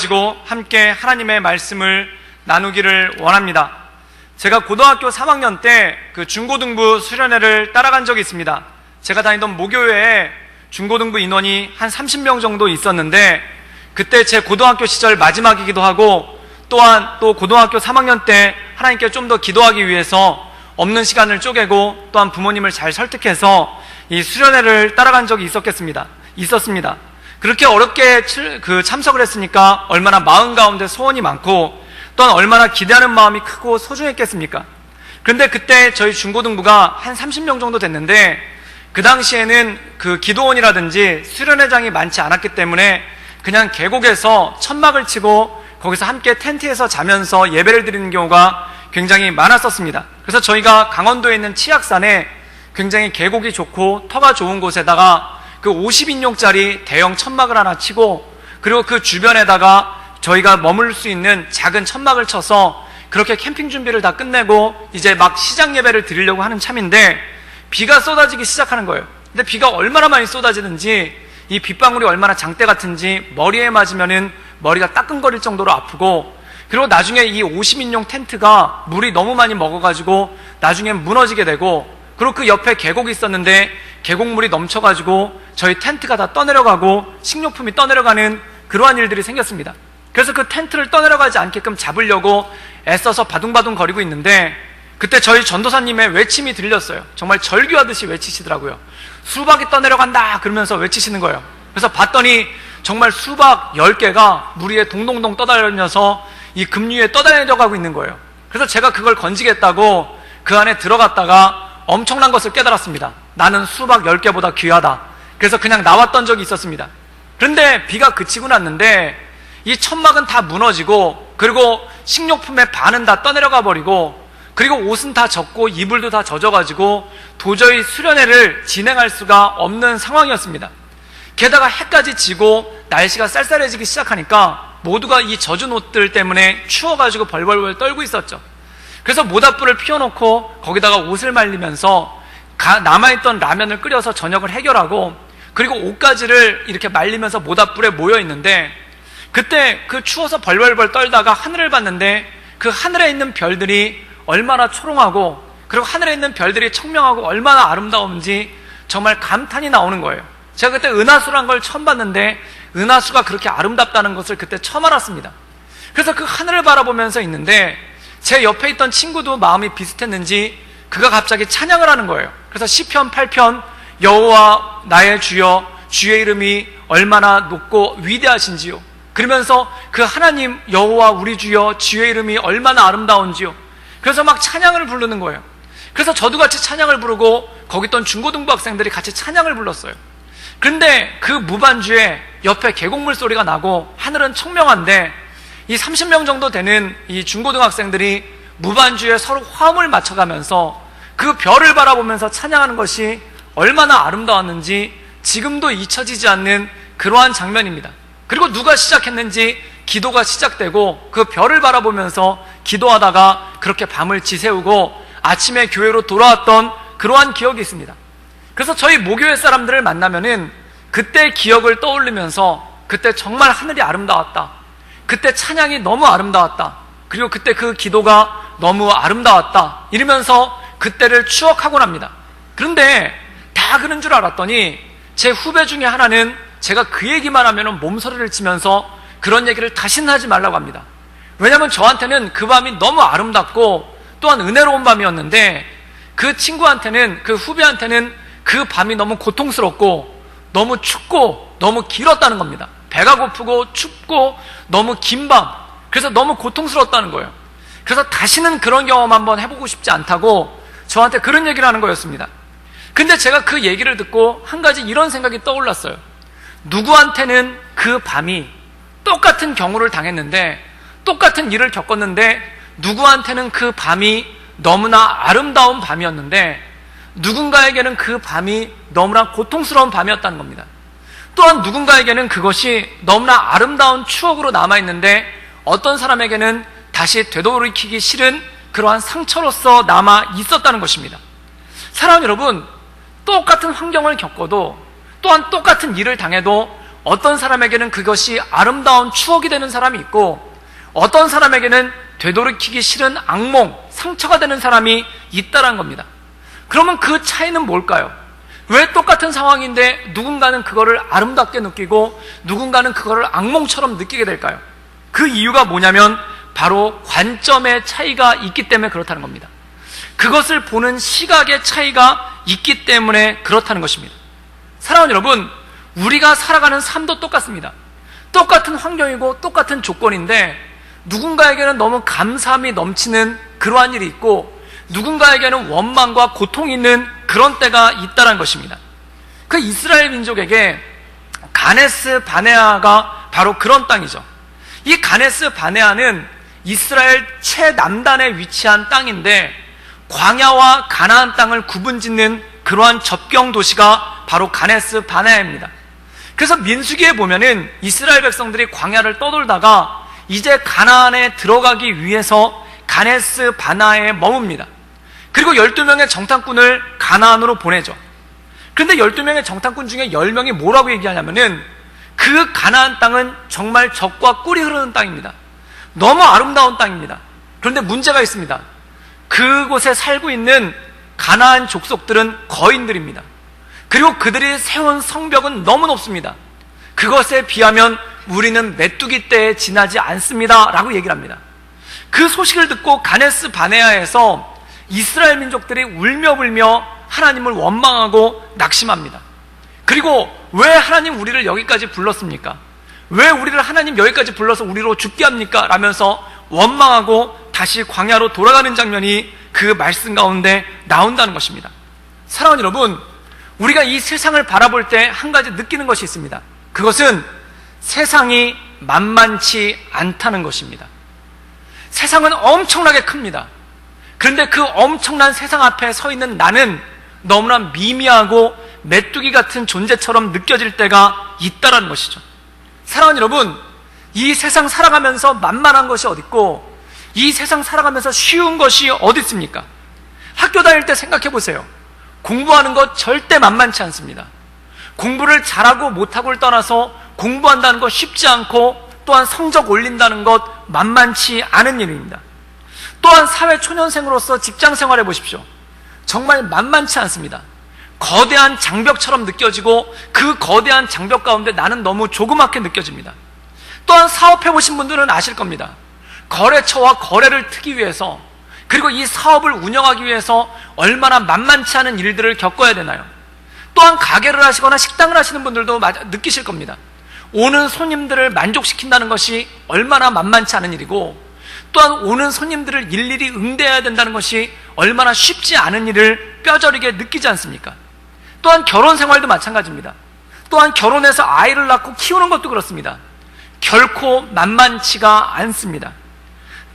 가지고 함께 하나님의 말씀을 나누기를 원합니다. 제가 고등학교 3학년 때 그 중고등부 수련회를 따라간 적이 있습니다. 제가 다니던 모교회에 중고등부 인원이 한 30명 정도 있었는데, 그때 제 고등학교 시절 마지막이기도 하고, 또한 또 고등학교 3학년 때 하나님께 좀 더 기도하기 위해서 없는 시간을 쪼개고 또한 부모님을 잘 설득해서 이 수련회를 따라간 적이 있었습니다. 그렇게 어렵게 참석을 했으니까 얼마나 마음 가운데 소원이 많고 또한 얼마나 기대하는 마음이 크고 소중했겠습니까? 그런데 그때 저희 중고등부가 한 30명 정도 됐는데, 그 당시에는 그 기도원이라든지 수련회장이 많지 않았기 때문에 그냥 계곡에서 천막을 치고 거기서 함께 텐트에서 자면서 예배를 드리는 경우가 굉장히 많았었습니다. 그래서 저희가 강원도에 있는 치악산에 굉장히 계곡이 좋고 터가 좋은 곳에다가 그 50인용짜리 대형 천막을 하나 치고, 그리고 그 주변에다가 저희가 머물 수 있는 작은 천막을 쳐서 그렇게 캠핑 준비를 다 끝내고 이제 막 시장 예배를 드리려고 하는 참인데, 비가 쏟아지기 시작하는 거예요. 근데 비가 얼마나 많이 쏟아지는지, 이 빗방울이 얼마나 장대 같은지 머리에 맞으면은 머리가 따끔거릴 정도로 아프고, 그리고 나중에 이 50인용 텐트가 물이 너무 많이 먹어가지고 나중에 무너지게 되고, 그리고 그 옆에 계곡이 있었는데 계곡물이 넘쳐가지고 저희 텐트가 다 떠내려가고 식료품이 떠내려가는 그러한 일들이 생겼습니다. 그래서 그 텐트를 떠내려가지 않게끔 잡으려고 애써서 바둥바둥 거리고 있는데, 그때 저희 전도사님의 외침이 들렸어요. 정말 절규하듯이 외치시더라고요. 수박이 떠내려간다 그러면서 외치시는 거예요. 그래서 봤더니 정말 수박 10개가 물 위에 동동동 떠다니면서 이 급류에 떠다녀가고 있는 거예요. 그래서 제가 그걸 건지겠다고 그 안에 들어갔다가 엄청난 것을 깨달았습니다. 나는 수박 10개보다 귀하다. 그래서 그냥 나왔던 적이 있었습니다. 그런데 비가 그치고 났는데 이 천막은 다 무너지고, 그리고 식료품의 반은 다 떠내려가 버리고, 그리고 옷은 다 젖고 이불도 다 젖어가지고 도저히 수련회를 진행할 수가 없는 상황이었습니다. 게다가 해까지 지고 날씨가 쌀쌀해지기 시작하니까 모두가 이 젖은 옷들 때문에 추워가지고 벌벌벌 떨고 있었죠. 그래서 모닥불을 피워놓고 거기다가 옷을 말리면서 남아있던 라면을 끓여서 저녁을 해결하고, 그리고 옷가지를 이렇게 말리면서 모닥불에 모여있는데, 그때 그 추워서 벌벌벌 떨다가 하늘을 봤는데 그 하늘에 있는 별들이 얼마나 초롱하고, 그리고 하늘에 있는 별들이 청명하고 얼마나 아름다운지 정말 감탄이 나오는 거예요. 제가 그때 은하수란 걸 처음 봤는데 은하수가 그렇게 아름답다는 것을 그때 처음 알았습니다. 그래서 그 하늘을 바라보면서 있는데 제 옆에 있던 친구도 마음이 비슷했는지 그가 갑자기 찬양을 하는 거예요. 그래서 시편 8편 여호와 나의 주여, 주의 이름이 얼마나 높고 위대하신지요, 그러면서 그 하나님 여호와 우리 주여, 주의 이름이 얼마나 아름다운지요, 그래서 막 찬양을 부르는 거예요. 그래서 저도 같이 찬양을 부르고 거기 있던 중고등부 학생들이 같이 찬양을 불렀어요. 그런데 그 무반주에 옆에 계곡물 소리가 나고 하늘은 청명한데 이 30명 정도 되는 이 중고등학생들이 무반주에 서로 화음을 맞춰가면서 그 별을 바라보면서 찬양하는 것이 얼마나 아름다웠는지 지금도 잊혀지지 않는 그러한 장면입니다. 그리고 누가 시작했는지 기도가 시작되고 그 별을 바라보면서 기도하다가 그렇게 밤을 지새우고 아침에 교회로 돌아왔던 그러한 기억이 있습니다. 그래서 저희 모교회 사람들을 만나면은 그때 기억을 떠올리면서 그때 정말 하늘이 아름다웠다, 그때 찬양이 너무 아름다웠다, 그리고 그때 그 기도가 너무 아름다웠다 이러면서 그때를 추억하곤 합니다. 그런데 다 그런 줄 알았더니 제 후배 중에 하나는 제가 그 얘기만 하면 몸서리를 치면서 그런 얘기를 다시는 하지 말라고 합니다. 왜냐하면 저한테는 그 밤이 너무 아름답고 또한 은혜로운 밤이었는데, 그 친구한테는, 그 후배한테는 그 밤이 너무 고통스럽고 너무 춥고 너무 길었다는 겁니다. 배가 고프고 춥고 너무 긴 밤, 그래서 너무 고통스러웠다는 거예요. 그래서 다시는 그런 경험 한번 해보고 싶지 않다고 저한테 그런 얘기를 하는 거였습니다. 근데 제가 그 얘기를 듣고 한 가지 이런 생각이 떠올랐어요. 누구한테는 그 밤이 똑같은 경우를 당했는데, 똑같은 일을 겪었는데, 누구한테는 그 밤이 너무나 아름다운 밤이었는데 누군가에게는 그 밤이 너무나 고통스러운 밤이었다는 겁니다. 또한 누군가에게는 그것이 너무나 아름다운 추억으로 남아있는데 어떤 사람에게는 다시 되돌이키기 싫은 그러한 상처로서 남아 있었다는 것입니다. 사랑 여러분, 똑같은 환경을 겪어도 또한 똑같은 일을 당해도 어떤 사람에게는 그것이 아름다운 추억이 되는 사람이 있고, 어떤 사람에게는 되돌이키기 싫은 악몽, 상처가 되는 사람이 있다는 겁니다. 그러면 그 차이는 뭘까요? 왜 똑같은 상황인데 누군가는 그거를 아름답게 느끼고 누군가는 그거를 악몽처럼 느끼게 될까요? 그 이유가 뭐냐면 바로 관점의 차이가 있기 때문에 그렇다는 겁니다. 그것을 보는 시각의 차이가 있기 때문에 그렇다는 것입니다. 사랑하는 여러분, 우리가 살아가는 삶도 똑같습니다. 똑같은 환경이고 똑같은 조건인데 누군가에게는 너무 감사함이 넘치는 그러한 일이 있고 누군가에게는 원망과 고통이 있는 그런 때가 있다는 것입니다. 그 이스라엘 민족에게 가네스 바네아가 바로 그런 땅이죠. 이 가네스 바네아는 이스라엘 최남단에 위치한 땅인데 광야와 가나안 땅을 구분짓는 그러한 접경 도시가 바로 가네스 바네아입니다. 그래서 민수기에 보면은 이스라엘 백성들이 광야를 떠돌다가 이제 가나안에 들어가기 위해서 가네스 바네아에 머뭅니다. 그리고 12명의 정탐꾼을 가나안으로 보내죠. 그런데 12명의 정탐꾼 중에 10명이 뭐라고 얘기하냐면은 그 가나안 땅은 정말 젖과 꿀이 흐르는 땅입니다. 너무 아름다운 땅입니다. 그런데 문제가 있습니다. 그곳에 살고 있는 가나안 족속들은 거인들입니다. 그리고 그들이 세운 성벽은 너무 높습니다. 그것에 비하면 우리는 메뚜기 떼에 지나지 않습니다 라고 얘기를 합니다. 그 소식을 듣고 가네스 바네아에서 이스라엘 민족들이 울며불며 하나님을 원망하고 낙심합니다. 그리고 왜 하나님 우리를 여기까지 불렀습니까? 왜 우리를 하나님 여기까지 불러서 우리로 죽게 합니까? 라면서 원망하고 다시 광야로 돌아가는 장면이 그 말씀 가운데 나온다는 것입니다. 사랑하는 여러분, 우리가 이 세상을 바라볼 때 한 가지 느끼는 것이 있습니다. 그것은 세상이 만만치 않다는 것입니다. 세상은 엄청나게 큽니다. 그런데 그 엄청난 세상 앞에 서 있는 나는 너무나 미미하고 메뚜기 같은 존재처럼 느껴질 때가 있다는 것이죠. 사랑하는 여러분, 이 세상 살아가면서 만만한 것이 어딨고 이 세상 살아가면서 쉬운 것이 어디 있습니까? 학교 다닐 때 생각해 보세요. 공부하는 것 절대 만만치 않습니다. 공부를 잘하고 못하고를 떠나서 공부한다는 것 쉽지 않고 또한 성적 올린다는 것 만만치 않은 일입니다. 또한 사회 초년생으로서 직장 생활해 보십시오. 정말 만만치 않습니다. 거대한 장벽처럼 느껴지고 그 거대한 장벽 가운데 나는 너무 조그맣게 느껴집니다. 또한 사업해 보신 분들은 아실 겁니다. 거래처와 거래를 트기 위해서 그리고 이 사업을 운영하기 위해서 얼마나 만만치 않은 일들을 겪어야 되나요? 또한 가게를 하시거나 식당을 하시는 분들도 느끼실 겁니다. 오는 손님들을 만족시킨다는 것이 얼마나 만만치 않은 일이고 또한 오는 손님들을 일일이 응대해야 된다는 것이 얼마나 쉽지 않은 일을 뼈저리게 느끼지 않습니까? 또한 결혼 생활도 마찬가지입니다. 또한 결혼해서 아이를 낳고 키우는 것도 그렇습니다. 결코 만만치가 않습니다.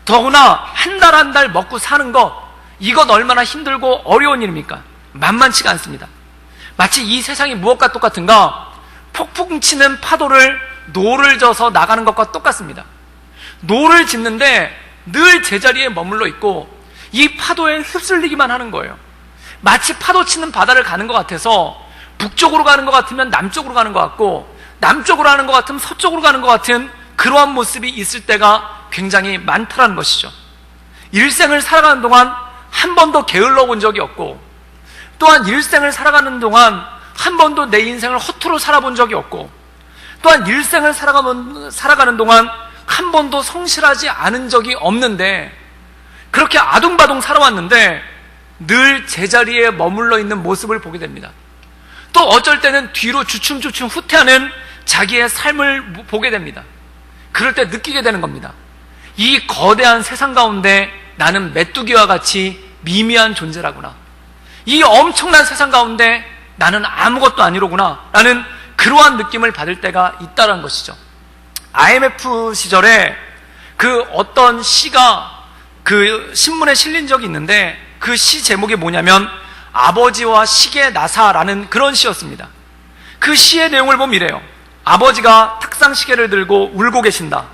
더구나 한 달 한 달 먹고 사는 것, 이것 얼마나 힘들고 어려운 일입니까? 만만치가 않습니다. 마치 이 세상이 무엇과 똑같은가? 폭풍 치는 파도를 노를 져서 나가는 것과 똑같습니다. 노를 짓는데 늘 제자리에 머물러 있고 이 파도에 휩쓸리기만 하는 거예요. 마치 파도 치는 바다를 가는 것 같아서 북쪽으로 가는 것 같으면 남쪽으로 가는 것 같고 남쪽으로 가는 것 같으면 서쪽으로 가는 것 같은 그러한 모습이 있을 때가 굉장히 많다는 것이죠. 일생을 살아가는 동안 한 번도 게을러 본 적이 없고 또한 일생을 살아가는 동안 한 번도 내 인생을 허투루 살아본 적이 없고 또한 일생을 살아가는 동안 한 번도 성실하지 않은 적이 없는데 그렇게 아둥바둥 살아왔는데 늘 제자리에 머물러 있는 모습을 보게 됩니다. 또 어쩔 때는 뒤로 주춤주춤 후퇴하는 자기의 삶을 보게 됩니다. 그럴 때 느끼게 되는 겁니다. 이 거대한 세상 가운데 나는 메뚜기와 같이 미미한 존재라구나. 이 엄청난 세상 가운데 나는 아무것도 아니로구나 라는 그러한 느낌을 받을 때가 있다는 것이죠. IMF 시절에 그 어떤 시가 그 신문에 실린 적이 있는데 그 시 제목이 뭐냐면 아버지와 시계 나사라는 그런 시였습니다. 그 시의 내용을 보면 이래요. 아버지가 탁상 시계를 들고 울고 계신다.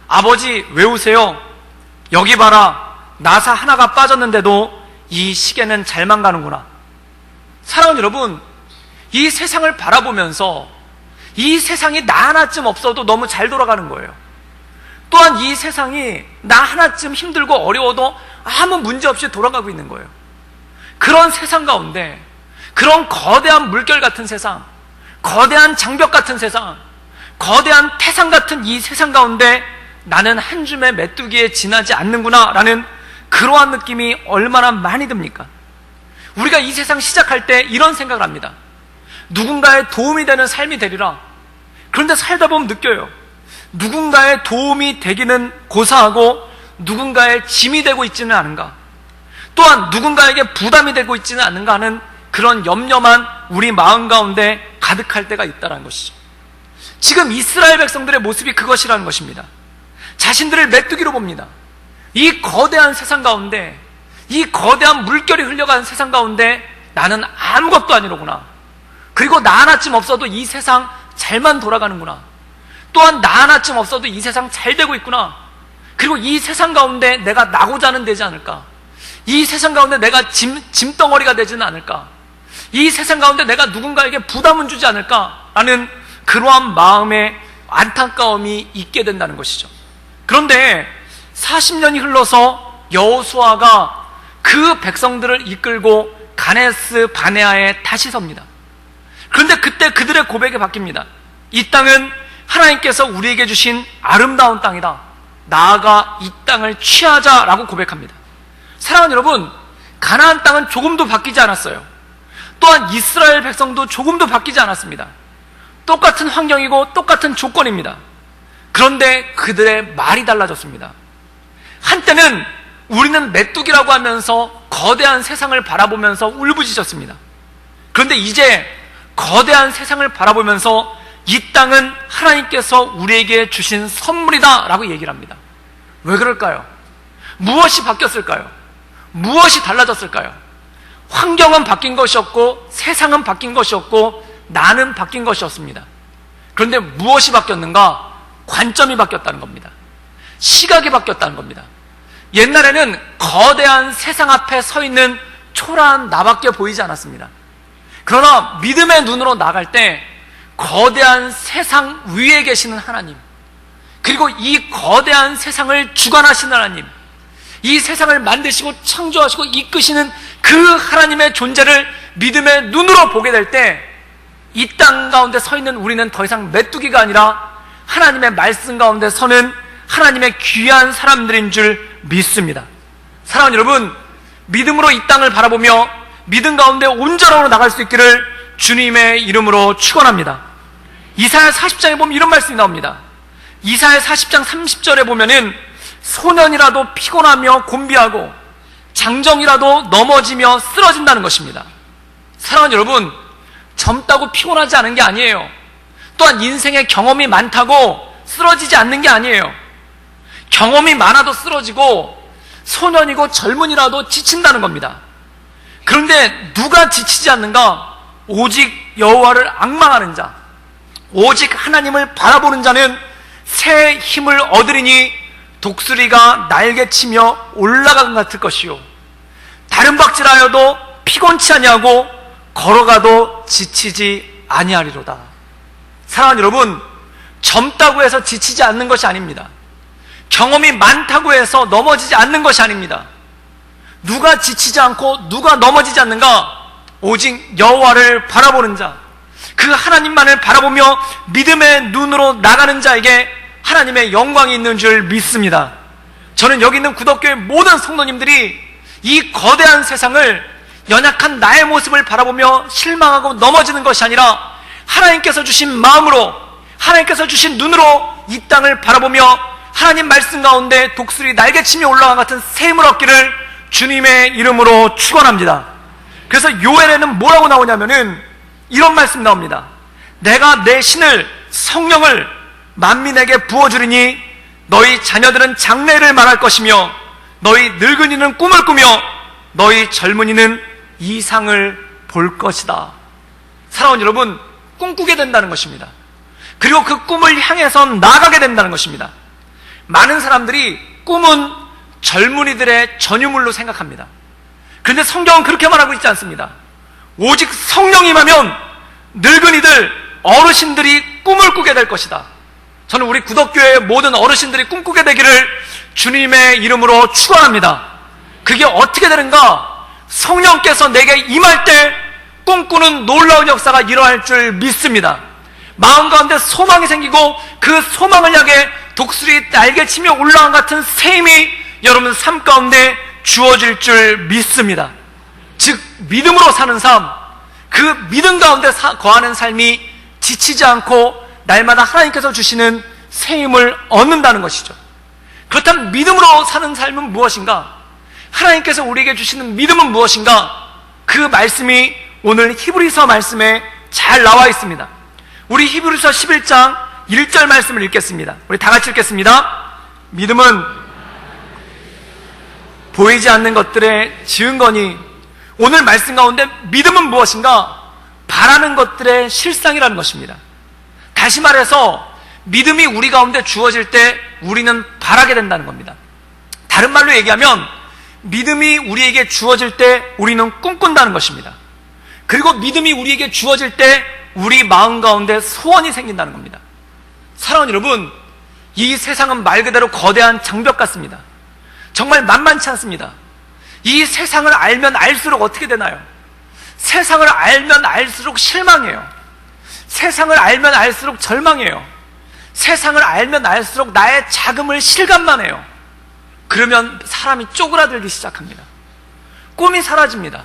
아버지 왜 우세요? 여기 봐라. 나사 하나가 빠졌는데도 이 시계는 잘만 가는구나. 사랑하는 여러분, 이 세상을 바라보면서 이 세상이 나 하나쯤 없어도 너무 잘 돌아가는 거예요. 또한 이 세상이 나 하나쯤 힘들고 어려워도 아무 문제 없이 돌아가고 있는 거예요. 그런 세상 가운데, 그런 거대한 물결 같은 세상, 거대한 장벽 같은 세상, 거대한 태산 같은 이 세상 가운데 나는 한 줌의 메뚜기에 지나지 않는구나 라는 그러한 느낌이 얼마나 많이 듭니까? 우리가 이 세상 시작할 때 이런 생각을 합니다. 누군가의 도움이 되는 삶이 되리라. 그런데 살다 보면 느껴요. 누군가의 도움이 되기는 고사하고 누군가의 짐이 되고 있지는 않은가, 또한 누군가에게 부담이 되고 있지는 않은가 하는 그런 염려만 우리 마음 가운데 가득할 때가 있다는 것이죠. 지금 이스라엘 백성들의 모습이 그것이라는 것입니다. 자신들을 메뚜기로 봅니다. 이 거대한 세상 가운데, 이 거대한 물결이 흘려가는 세상 가운데 나는 아무것도 아니로구나. 그리고 나 하나쯤 없어도 이 세상 잘만 돌아가는구나. 또한 나 하나쯤 없어도 이 세상 잘 되고 있구나. 그리고 이 세상 가운데 내가 나고자 하는 되지 않을까? 이 세상 가운데 내가 짐덩어리가 되지는 않을까? 이 세상 가운데 내가 누군가에게 부담은 주지 않을까? 라는 그러한 마음의 안타까움이 있게 된다는 것이죠. 그런데 40년이 흘러서 여호수아가 그 백성들을 이끌고 가데스 바네아에 다시 섭니다. 그런데 그때 그들의 고백이 바뀝니다. 이 땅은 하나님께서 우리에게 주신 아름다운 땅이다. 나아가 이 땅을 취하자라고 고백합니다. 사랑하는 여러분, 가나안 땅은 조금도 바뀌지 않았어요. 또한 이스라엘 백성도 조금도 바뀌지 않았습니다. 똑같은 환경이고 똑같은 조건입니다. 그런데 그들의 말이 달라졌습니다. 한때는 우리는 메뚜기라고 하면서 거대한 세상을 바라보면서 울부짖었습니다. 그런데 이제 거대한 세상을 바라보면서 이 땅은 하나님께서 우리에게 주신 선물이다 라고 얘기를 합니다. 왜 그럴까요? 무엇이 바뀌었을까요? 무엇이 달라졌을까요? 환경은 바뀐 것이었고 세상은 바뀐 것이었고 나는 바뀐 것이었습니다. 그런데 무엇이 바뀌었는가? 관점이 바뀌었다는 겁니다. 시각이 바뀌었다는 겁니다. 옛날에는 거대한 세상 앞에 서 있는 초라한 나밖에 보이지 않았습니다. 그러나 믿음의 눈으로 나갈 때 거대한 세상 위에 계시는 하나님, 그리고 이 거대한 세상을 주관하시는 하나님, 이 세상을 만드시고 창조하시고 이끄시는 그 하나님의 존재를 믿음의 눈으로 보게 될 때 이 땅 가운데 서 있는 우리는 더 이상 메뚜기가 아니라 하나님의 말씀 가운데 서는 하나님의 귀한 사람들인 줄 믿습니다. 사랑하는 여러분, 믿음으로 이 땅을 바라보며 믿음 가운데 온전함으로 나갈 수 있기를 주님의 이름으로 축원합니다. 이사야 40장에 보면 이런 말씀이 나옵니다. 이사야 40장 30절에 보면은 소년이라도 피곤하며 곤비하고 장정이라도 넘어지며 쓰러진다는 것입니다. 사랑하는 여러분, 젊다고 피곤하지 않은 게 아니에요. 또한 인생의 경험이 많다고 쓰러지지 않는 게 아니에요. 경험이 많아도 쓰러지고 소년이고 젊은이라도 지친다는 겁니다. 그런데 누가 지치지 않는가? 오직 여호와를 앙망하는 자, 오직 하나님을 바라보는 자는 새 힘을 얻으리니 독수리가 날개치며 올라간 것 같을 것이요, 다른 박질하여도 피곤치 아니하고 걸어가도 지치지 아니하리로다. 사랑하는 여러분, 젊다고 해서 지치지 않는 것이 아닙니다. 경험이 많다고 해서 넘어지지 않는 것이 아닙니다. 누가 지치지 않고 누가 넘어지지 않는가? 오직 여호와를 바라보는 자, 그 하나님만을 바라보며 믿음의 눈으로 나가는 자에게 하나님의 영광이 있는 줄 믿습니다. 저는 여기 있는 구덕교회 모든 성도님들이 이 거대한 세상을 연약한 나의 모습을 바라보며 실망하고 넘어지는 것이 아니라 하나님께서 주신 마음으로, 하나님께서 주신 눈으로 이 땅을 바라보며 하나님 말씀 가운데 독수리 날개치며 올라간 같은 새 힘을 얻기를 주님의 이름으로 축원합니다. 그래서 요엘에는 뭐라고 나오냐면은 이런 말씀 나옵니다. 내가 내 신을, 성령을 만민에게 부어주리니 너희 자녀들은 장래를 말할 것이며 너희 늙은이는 꿈을 꾸며 너희 젊은이는 이상을 볼 것이다. 사랑하는 여러분, 꿈꾸게 된다는 것입니다. 그리고 그 꿈을 향해서 나아가게 된다는 것입니다. 많은 사람들이 꿈은 젊은이들의 전유물로 생각합니다. 그런데 성경은 그렇게 말하고 있지 않습니다. 오직 성령이 임하면 늙은이들, 어르신들이 꿈을 꾸게 될 것이다. 저는 우리 구덕교회의 모든 어르신들이 꿈꾸게 되기를 주님의 이름으로 축원합니다. 그게 어떻게 되는가? 성령께서 내게 임할 때 꿈꾸는 놀라운 역사가 일어날 줄 믿습니다. 마음 가운데 소망이 생기고 그 소망을 향해 독수리 날개치며 올라간 같은 새 힘이 여러분 삶 가운데 주어질 줄 믿습니다. 즉 믿음으로 사는 삶, 그 믿음 가운데 거하는 삶이 지치지 않고 날마다 하나님께서 주시는 새 힘을 얻는다는 것이죠. 그렇다면 믿음으로 사는 삶은 무엇인가? 하나님께서 우리에게 주시는 믿음은 무엇인가? 그 말씀이 오늘 히브리서 말씀에 잘 나와 있습니다. 우리 히브리서 11장 1절 말씀을 읽겠습니다. 우리 다 같이 읽겠습니다. 믿음은 보이지 않는 것들의 증거니. 오늘 말씀 가운데 믿음은 무엇인가? 바라는 것들의 실상이라는 것입니다. 다시 말해서 믿음이 우리 가운데 주어질 때 우리는 바라게 된다는 겁니다. 다른 말로 얘기하면 믿음이 우리에게 주어질 때 우리는 꿈꾼다는 것입니다. 그리고 믿음이 우리에게 주어질 때 우리 마음 가운데 소원이 생긴다는 겁니다. 사랑하는 여러분, 이 세상은 말 그대로 거대한 장벽 같습니다. 정말 만만치 않습니다. 이 세상을 알면 알수록 어떻게 되나요? 세상을 알면 알수록 실망해요. 세상을 알면 알수록 절망해요. 세상을 알면 알수록 나의 자금을 실감만 해요. 그러면 사람이 쪼그라들기 시작합니다. 꿈이 사라집니다.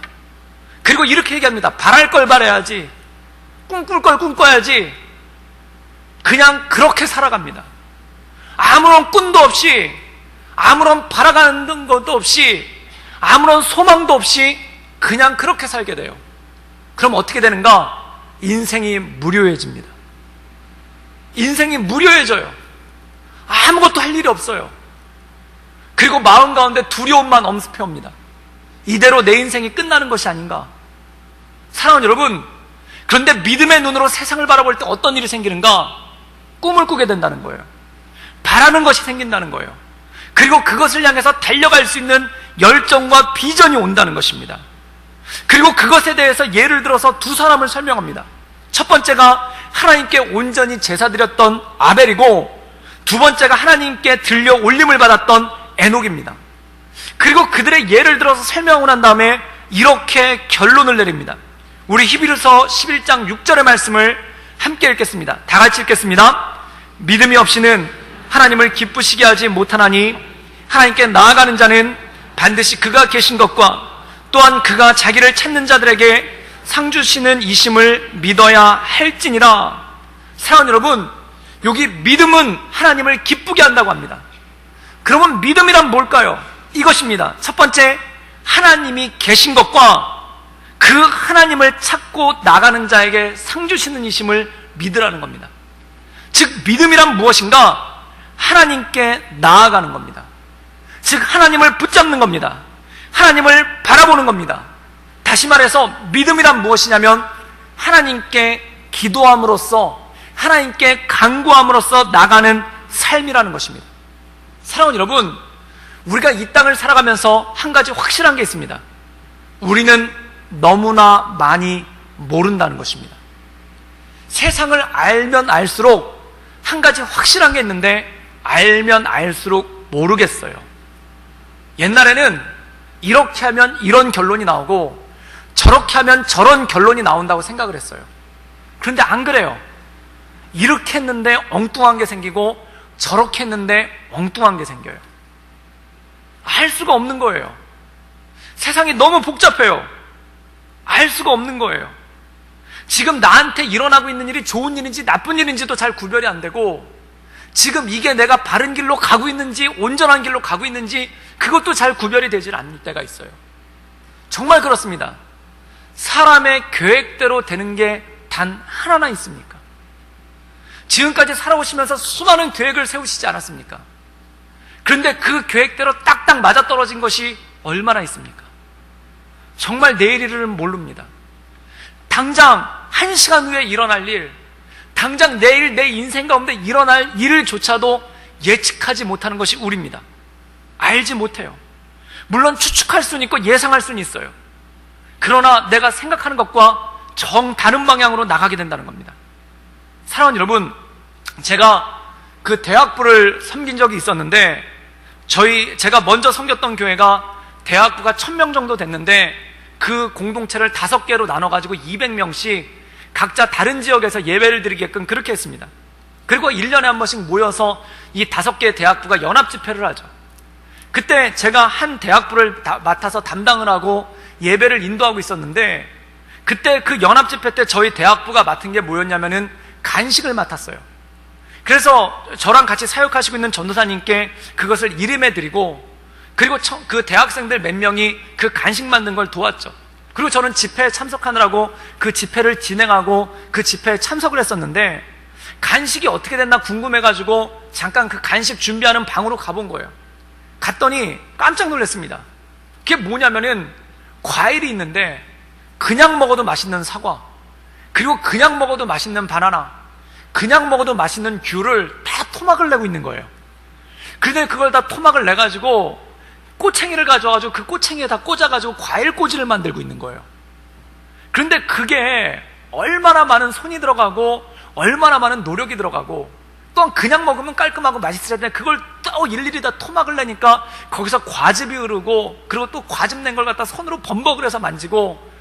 그리고 이렇게 얘기합니다. 바랄 걸 바라야지, 꿈꿀 걸 꿈꿔야지. 그냥 그렇게 살아갑니다. 아무런 꿈도 없이, 아무런 바라가는 것도 없이, 아무런 소망도 없이 그냥 그렇게 살게 돼요. 그럼 어떻게 되는가? 인생이 무료해집니다. 인생이 무료해져요. 아무것도 할 일이 없어요. 그리고 마음 가운데 두려움만 엄습해 옵니다. 이대로 내 인생이 끝나는 것이 아닌가? 사랑하는 여러분, 그런데 믿음의 눈으로 세상을 바라볼 때 어떤 일이 생기는가? 꿈을 꾸게 된다는 거예요. 바라는 것이 생긴다는 거예요. 그리고 그것을 향해서 달려갈 수 있는 열정과 비전이 온다는 것입니다. 그리고 그것에 대해서 예를 들어서 두 사람을 설명합니다. 첫 번째가 하나님께 온전히 제사 드렸던 아벨이고, 두 번째가 하나님께 들려 올림을 받았던 에녹입니다. 그리고 그들의 예를 들어서 설명을 한 다음에 이렇게 결론을 내립니다. 우리 히브리서 11장 6절의 말씀을 함께 읽겠습니다. 다 같이 읽겠습니다. 믿음이 없이는 하나님을 기쁘시게 하지 못하나니 하나님께 나아가는 자는 반드시 그가 계신 것과 또한 그가 자기를 찾는 자들에게 상 주시는 이심을 믿어야 할지니라. 사랑하는 여러분, 여기 믿음은 하나님을 기쁘게 한다고 합니다. 그러면 믿음이란 뭘까요? 이것입니다. 첫 번째, 하나님이 계신 것과 그 하나님을 찾고 나가는 자에게 상 주시는 이심을 믿으라는 겁니다. 즉 믿음이란 무엇인가? 하나님께 나아가는 겁니다. 즉 하나님을 붙잡는 겁니다. 하나님을 바라보는 겁니다. 다시 말해서 믿음이란 무엇이냐면 하나님께 기도함으로써, 하나님께 간구함으로써 나가는 삶이라는 것입니다. 사랑하는 여러분, 우리가 이 땅을 살아가면서 한 가지 확실한 게 있습니다. 우리는 너무나 많이 모른다는 것입니다. 세상을 알면 알수록 한 가지 확실한 게 있는데, 알면 알수록 모르겠어요. 옛날에는 이렇게 하면 이런 결론이 나오고 저렇게 하면 저런 결론이 나온다고 생각을 했어요. 그런데 안 그래요. 이렇게 했는데 엉뚱한 게 생기고 저렇게 했는데 엉뚱한 게 생겨요. 알 수가 없는 거예요. 세상이 너무 복잡해요. 알 수가 없는 거예요. 지금 나한테 일어나고 있는 일이 좋은 일인지 나쁜 일인지도 잘 구별이 안 되고, 지금 이게 내가 바른 길로 가고 있는지 온전한 길로 가고 있는지 그것도 잘 구별이 되질 않을 때가 있어요. 정말 그렇습니다. 사람의 계획대로 되는 게 단 하나나 있습니까? 지금까지 살아오시면서 수많은 계획을 세우시지 않았습니까? 그런데 그 계획대로 딱딱 맞아떨어진 것이 얼마나 있습니까? 정말 내일 일을 모릅니다. 당장 1시간 후에 일어날 일, 당장 내일 내 인생 가운데 일어날 일을조차도 예측하지 못하는 것이 우리입니다. 알지 못해요. 물론 추측할 수는 있고 예상할 수는 있어요. 그러나 내가 생각하는 것과 정 다른 방향으로 나가게 된다는 겁니다. 사랑하는 여러분, 제가 그 대학부를 섬긴 적이 있었는데, 제가 먼저 섬겼던 교회가 대학부가 1000명 정도 됐는데, 그 공동체를 5개로 나눠가지고 200명씩 각자 다른 지역에서 예배를 드리게끔 그렇게 했습니다. 그리고 1년에 한 번씩 모여서 이 5개의 대학부가 연합 집회를 하죠. 그때 제가 한 대학부를 맡아서 담당을 하고 예배를 인도하고 있었는데, 그때 그 연합 집회 때 저희 대학부가 맡은 게 뭐였냐면은 간식을 맡았어요. 그래서 저랑 같이 사역하시고 있는 전도사님께 그것을 이름해 드리고, 그리고 그 대학생들 몇 명이 그 간식 만든 걸 도왔죠. 그리고 저는 집회에 참석하느라고 그 집회를 진행하고 그 집회에 참석을 했었는데, 간식이 어떻게 됐나 궁금해가지고 잠깐 그 간식 준비하는 방으로 가본 거예요. 갔더니 깜짝 놀랐습니다. 그게 뭐냐면은 과일이 있는데 그냥 먹어도 맛있는 사과, 그리고 그냥 먹어도 맛있는 바나나, 그냥 먹어도 맛있는 귤을 다 토막을 내고 있는 거예요. 근데 그걸 다 토막을 내가지고 꼬챙이를 가져와가지고 그 꼬챙이에 다 꽂아가지고 과일 꼬지를 만들고 있는 거예요. 그런데 그게 얼마나 많은 손이 들어가고 얼마나 많은 노력이 들어가고, 또한 그냥 먹으면 깔끔하고 맛있어야 되는데 그걸 또 일일이 다 토막을 내니까 거기서 과즙이 흐르고, 그리고 또 과즙 낸 걸 갖다 손으로 범벅을 해서 만지고,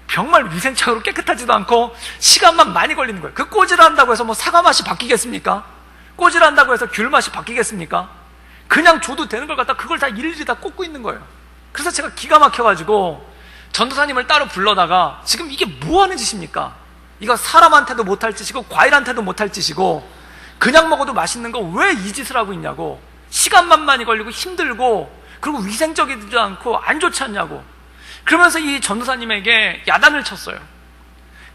정말 위생적으로 깨끗하지도 않고 시간만 많이 걸리는 거예요. 그 꼬지를 한다고 해서 뭐 사과 맛이 바뀌겠습니까? 꼬지를 한다고 해서 귤 맛이 바뀌겠습니까? 그냥 줘도 되는 걸 갖다 그걸 다 일일이 다 꽂고 있는 거예요. 그래서 제가 기가 막혀가지고 전도사님을 따로 불러다가, 지금 이게 뭐 하는 짓입니까? 이거 사람한테도 못할 짓이고 과일한테도 못할 짓이고, 그냥 먹어도 맛있는 거 왜 이 짓을 하고 있냐고, 시간만 많이 걸리고 힘들고 그리고 위생적이지도 않고 안 좋지 않냐고, 그러면서 이 전도사님에게 야단을 쳤어요.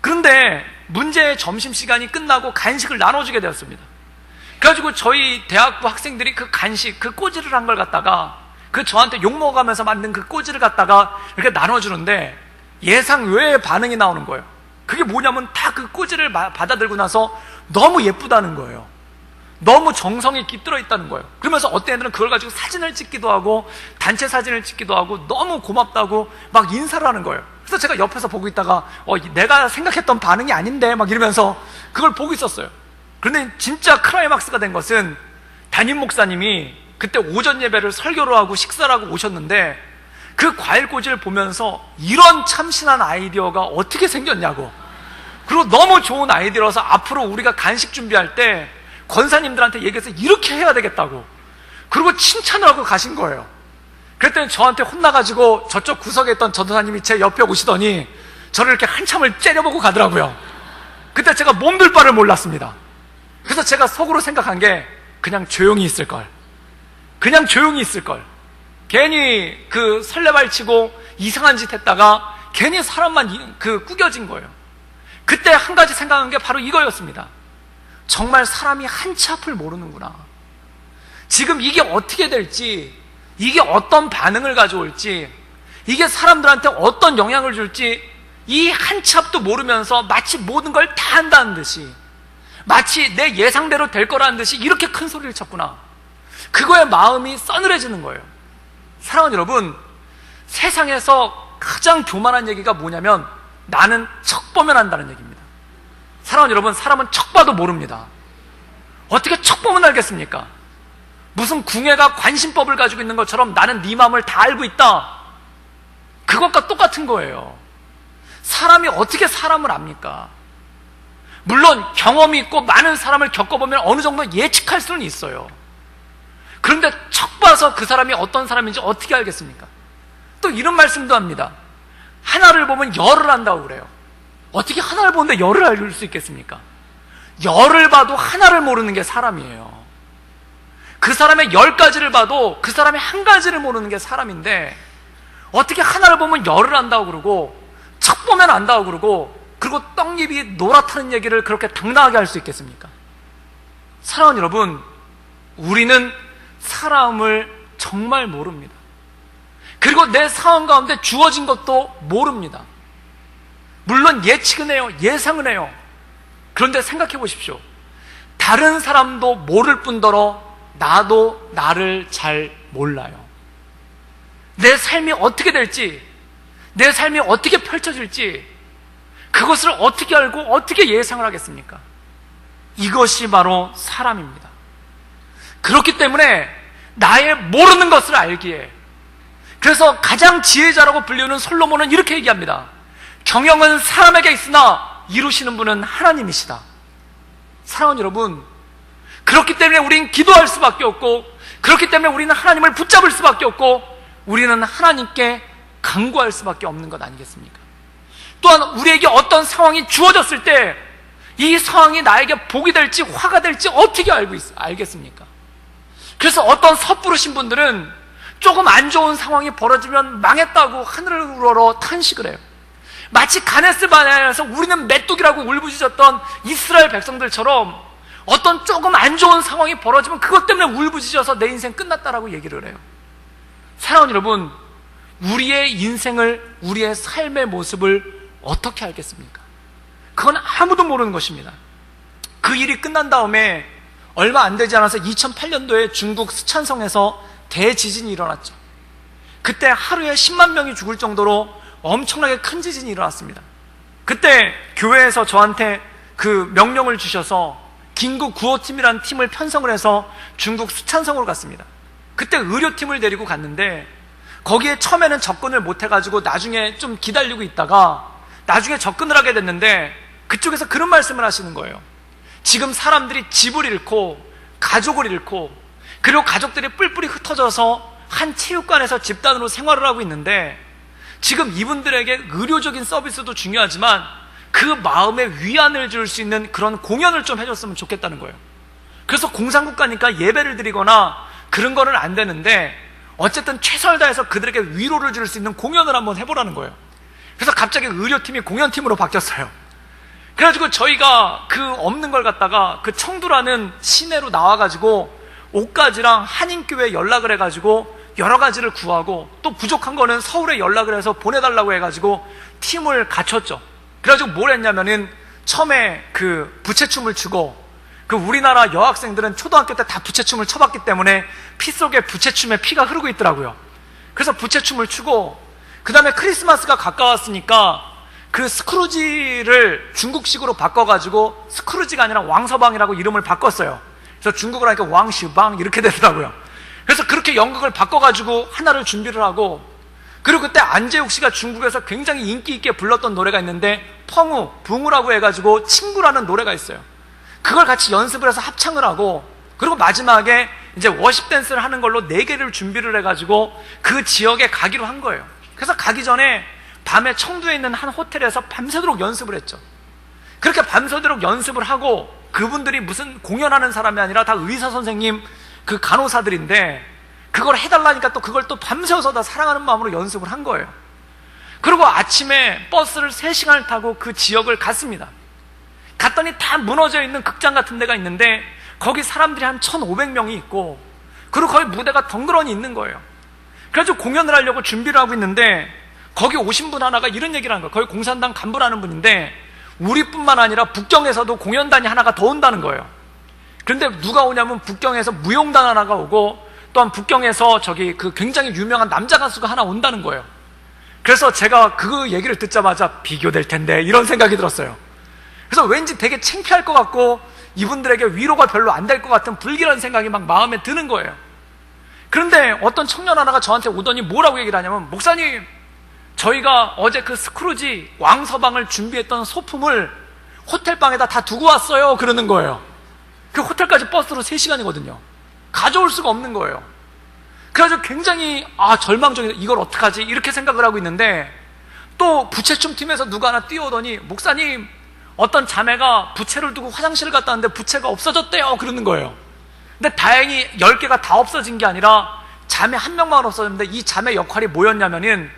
그런데 문제의 점심시간이 끝나고 간식을 나눠주게 되었습니다. 그래가지고 저희 대학부 학생들이 그 간식, 그 꼬지를 한 걸 갖다가, 그 저한테 욕먹어가면서 만든 그 꼬지를 갖다가 이렇게 나눠주는데 예상 외의 반응이 나오는 거예요. 그게 뭐냐면 다 그 꼬지를 받아들고 나서 너무 예쁘다는 거예요. 너무 정성이 깃들어 있다는 거예요. 그러면서 어떤 애들은 그걸 가지고 사진을 찍기도 하고 단체 사진을 찍기도 하고 너무 고맙다고 막 인사를 하는 거예요. 그래서 제가 옆에서 보고 있다가 내가 생각했던 반응이 아닌데 막 이러면서 그걸 보고 있었어요. 그런데 진짜 클라이막스가 된 것은 담임 목사님이 그때 오전 예배를 설교를 하고 식사를 하고 오셨는데, 그 과일 꼬지를 보면서 이런 참신한 아이디어가 어떻게 생겼냐고, 그리고 너무 좋은 아이디어라서 앞으로 우리가 간식 준비할 때 권사님들한테 얘기해서 이렇게 해야 되겠다고, 그리고 칭찬을 하고 가신 거예요. 그랬더니 저한테 혼나가지고 저쪽 구석에 있던 전도사님이 제 옆에 오시더니 저를 이렇게 한참을 째려보고 가더라고요. 그때 제가 몸둘 바를 몰랐습니다. 그래서 제가 속으로 생각한 게, 그냥 조용히 있을걸, 그냥 조용히 있을걸, 괜히 그 설레발치고 이상한 짓 했다가 괜히 사람만 꾸겨진 거예요. 그때 한 가지 생각한 게 바로 이거였습니다. 정말 사람이 한치 앞을 모르는구나. 지금 이게 어떻게 될지, 이게 어떤 반응을 가져올지, 이게 사람들한테 어떤 영향을 줄지 이 한치 앞도 모르면서 마치 모든 걸 다 한다는 듯이, 마치 내 예상대로 될 거라는 듯이 이렇게 큰 소리를 쳤구나. 그거에 마음이 서늘해지는 거예요. 사랑하는 여러분, 세상에서 가장 교만한 얘기가 뭐냐면 나는 척 보면 안다는 얘기입니다. 사랑하는 여러분, 사람은 척 봐도 모릅니다. 어떻게 척 보면 알겠습니까? 무슨 궁예가 관심법을 가지고 있는 것처럼 나는 네 마음을 다 알고 있다, 그것과 똑같은 거예요. 사람이 어떻게 사람을 압니까? 물론 경험이 있고 많은 사람을 겪어보면 어느 정도 예측할 수는 있어요. 그런데 척 봐서 그 사람이 어떤 사람인지 어떻게 알겠습니까? 또 이런 말씀도 합니다. 하나를 보면 열을 안다고 그래요. 어떻게 하나를 보는데 열을 알 수 있겠습니까? 열을 봐도 하나를 모르는 게 사람이에요. 그 사람의 10가지를 봐도 그 사람의 한 가지를 모르는 게 사람인데, 어떻게 하나를 보면 열을 안다고 그러고 척 보면 안다고 그러고, 그리고 떡잎이 노랗다는 얘기를 그렇게 당당하게 할 수 있겠습니까? 사랑하는 여러분, 우리는 사람을 정말 모릅니다. 그리고 내 상황 가운데 주어진 것도 모릅니다. 물론 예측은 해요, 예상은 해요. 그런데 생각해 보십시오. 다른 사람도 모를 뿐더러 나도 나를 잘 몰라요. 내 삶이 어떻게 될지, 내 삶이 어떻게 펼쳐질지, 그것을 어떻게 알고 어떻게 예상을 하겠습니까? 이것이 바로 사람입니다. 그렇기 때문에 나의 모르는 것을 알기에, 그래서 가장 지혜자라고 불리우는 솔로몬은 이렇게 얘기합니다. 경영은 사람에게 있으나 이루시는 분은 하나님이시다. 사랑하는 여러분, 그렇기 때문에 우리는 기도할 수밖에 없고, 그렇기 때문에 우리는 하나님을 붙잡을 수밖에 없고, 우리는 하나님께 간구할 수밖에 없는 것 아니겠습니까? 또한 우리에게 어떤 상황이 주어졌을 때 이 상황이 나에게 복이 될지 화가 될지 어떻게 알겠습니까? 그래서 어떤 섣부르신 분들은 조금 안 좋은 상황이 벌어지면 망했다고 하늘을 우러러 탄식을 해요. 마치 가데스 바네아에서 우리는 메뚜기라고 울부짖었던 이스라엘 백성들처럼 어떤 조금 안 좋은 상황이 벌어지면 그것 때문에 울부짖어서 내 인생 끝났다라고 얘기를 해요. 사랑하는 여러분, 우리의 인생을, 우리의 삶의 모습을 어떻게 알겠습니까? 그건 아무도 모르는 것입니다. 그 일이 끝난 다음에 얼마 안 되지 않아서 2008년도에 중국 스촨성에서 대지진이 일어났죠. 그때 하루에 10만 명이 죽을 정도로 엄청나게 큰 지진이 일어났습니다. 그때 교회에서 저한테 그 명령을 주셔서 긴급 구호팀이라는 팀을 편성을 해서 중국 스촨성으로 갔습니다. 그때 의료팀을 데리고 갔는데 거기에 처음에는 접근을 못 해가지고 나중에 좀 기다리고 있다가 나중에 접근을 하게 됐는데 그쪽에서 그런 말씀을 하시는 거예요. 지금 사람들이 집을 잃고 가족을 잃고 그리고 가족들이 뿔뿔이 흩어져서 한 체육관에서 집단으로 생활을 하고 있는데 지금 이분들에게 의료적인 서비스도 중요하지만 그 마음에 위안을 줄 수 있는 그런 공연을 좀 해줬으면 좋겠다는 거예요. 그래서 공산국가니까 예배를 드리거나 그런 거는 안 되는데 어쨌든 최선을 다해서 그들에게 위로를 줄 수 있는 공연을 한번 해보라는 거예요. 그래서 갑자기 의료팀이 공연팀으로 바뀌었어요. 그래가지고 저희가 그 없는 걸 갖다가 그 청두라는 시내로 나와가지고 옥가지랑 한인교회에 연락을 해가지고 여러 가지를 구하고 또 부족한 거는 서울에 연락을 해서 보내달라고 해가지고 팀을 갖췄죠. 그래가지고 뭘 했냐면은 처음에 그 부채춤을 추고 그 우리나라 여학생들은 초등학교 때 다 부채춤을 춰봤기 때문에 피 속에 부채춤에 피가 흐르고 있더라고요. 그래서 부채춤을 추고 그 다음에 크리스마스가 가까웠으니까 그 스크루지를 중국식으로 바꿔가지고 스크루지가 아니라 왕서방이라고 이름을 바꿨어요. 그래서 중국어로 하니까 왕시방 이렇게 되더라고요. 그래서 그렇게 연극을 바꿔가지고 하나를 준비를 하고 그리고 그때 안재욱 씨가 중국에서 굉장히 인기 있게 불렀던 노래가 있는데 펑우, 붕우라고 해가지고 친구라는 노래가 있어요. 그걸 같이 연습을 해서 합창을 하고 그리고 마지막에 이제 워십 댄스를 하는 걸로 4개를 준비를 해가지고 그 지역에 가기로 한 거예요. 그래서 가기 전에 밤에 청두에 있는 한 호텔에서 밤새도록 연습을 했죠. 그렇게 밤새도록 연습을 하고 그분들이 무슨 공연하는 사람이 아니라 다 의사 선생님, 그 간호사들인데 그걸 해달라니까 또 그걸 또 밤새워서 다 사랑하는 마음으로 연습을 한 거예요. 그리고 아침에 버스를 3시간을 타고 그 지역을 갔습니다. 갔더니 다 무너져 있는 극장 같은 데가 있는데 거기 사람들이 한 1,500명이 있고 그리고 거기 무대가 덩그러니 있는 거예요. 그래서 공연을 하려고 준비를 하고 있는데 거기 오신 분 하나가 이런 얘기를 하는 거예요. 거기 공산당 간부라는 분인데 우리뿐만 아니라 북경에서도 공연단이 하나가 더 온다는 거예요. 그런데 누가 오냐면 북경에서 무용단 하나가 오고 또한 북경에서 저기 그 굉장히 유명한 남자 가수가 하나 온다는 거예요. 그래서 제가 그 얘기를 듣자마자 비교될 텐데 이런 생각이 들었어요. 그래서 왠지 되게 창피할 것 같고 이분들에게 위로가 별로 안 될 것 같은 불길한 생각이 막 마음에 드는 거예요. 그런데 어떤 청년 하나가 저한테 오더니 뭐라고 얘기를 하냐면 목사님, 저희가 어제 그 스크루지 왕서방을 준비했던 소품을 호텔방에다 다 두고 왔어요 그러는 거예요. 그 호텔까지 버스로 3시간이거든요. 가져올 수가 없는 거예요. 그래가지고 굉장히 절망적이다. 이걸 어떡하지? 이렇게 생각을 하고 있는데 또 부채춤 팀에서 누가 하나 뛰어오더니 목사님, 어떤 자매가 부채를 두고 화장실을 갔다 왔는데 부채가 없어졌대요 그러는 거예요. 근데 다행히 10개가 다 없어진 게 아니라 자매 1명만 없어졌는데 이 자매 역할이 뭐였냐면은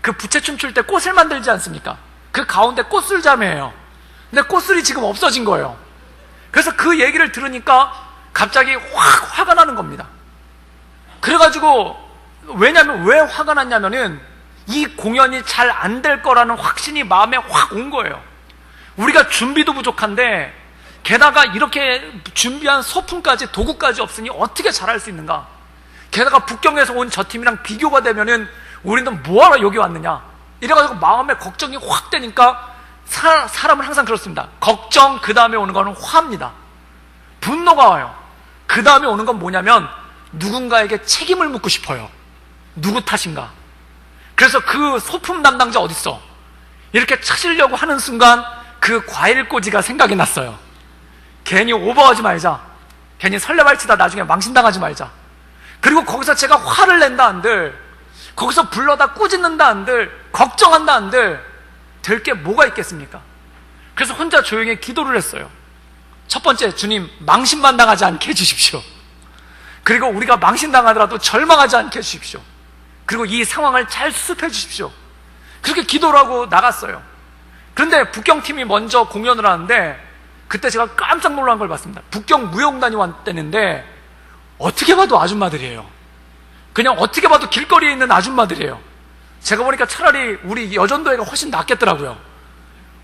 그 부채춤 출 때 꽃을 만들지 않습니까? 그 가운데 꽃술 자매예요. 근데 꽃술이 지금 없어진 거예요. 그래서 그 얘기를 들으니까 갑자기 확 화가 나는 겁니다. 그래가지고 왜냐면 왜 화가 났냐면은 이 공연이 잘 안 될 거라는 확신이 마음에 확 온 거예요. 우리가 준비도 부족한데 게다가 이렇게 준비한 소품까지 도구까지 없으니 어떻게 잘할 수 있는가? 게다가 북경에서 온 저 팀이랑 비교가 되면은 우리는 뭐하러 여기 왔느냐? 이래가지고 마음에 걱정이 확 되니까 사람은 항상 그렇습니다. 걱정 그 다음에 오는 거는 화입니다. 분노가 와요. 그 다음에 오는 건 뭐냐면 누군가에게 책임을 묻고 싶어요. 누구 탓인가? 그래서 그 소품 담당자 어딨어? 이렇게 찾으려고 하는 순간 그 과일 꼬지가 생각이 났어요. 괜히 오버하지 말자. 괜히 설레발치다 나중에 망신당하지 말자. 그리고 거기서 제가 화를 낸다 한들, 거기서 불러다 꾸짖는다 한들, 걱정한다 한들 될 게 뭐가 있겠습니까? 그래서 혼자 조용히 기도를 했어요. 첫 번째, 주님, 망신만 당하지 않게 해주십시오. 그리고 우리가 망신당하더라도 절망하지 않게 해주십시오. 그리고 이 상황을 잘 수습해 주십시오. 그렇게 기도를 하고 나갔어요. 그런데 북경팀이 먼저 공연을 하는데 그때 제가 깜짝 놀란 걸 봤습니다. 북경 무용단이 왔다는데 어떻게 봐도 아줌마들이에요. 그냥 어떻게 봐도 길거리에 있는 아줌마들이에요. 제가 보니까 차라리 우리 여전도회가 훨씬 낫겠더라고요.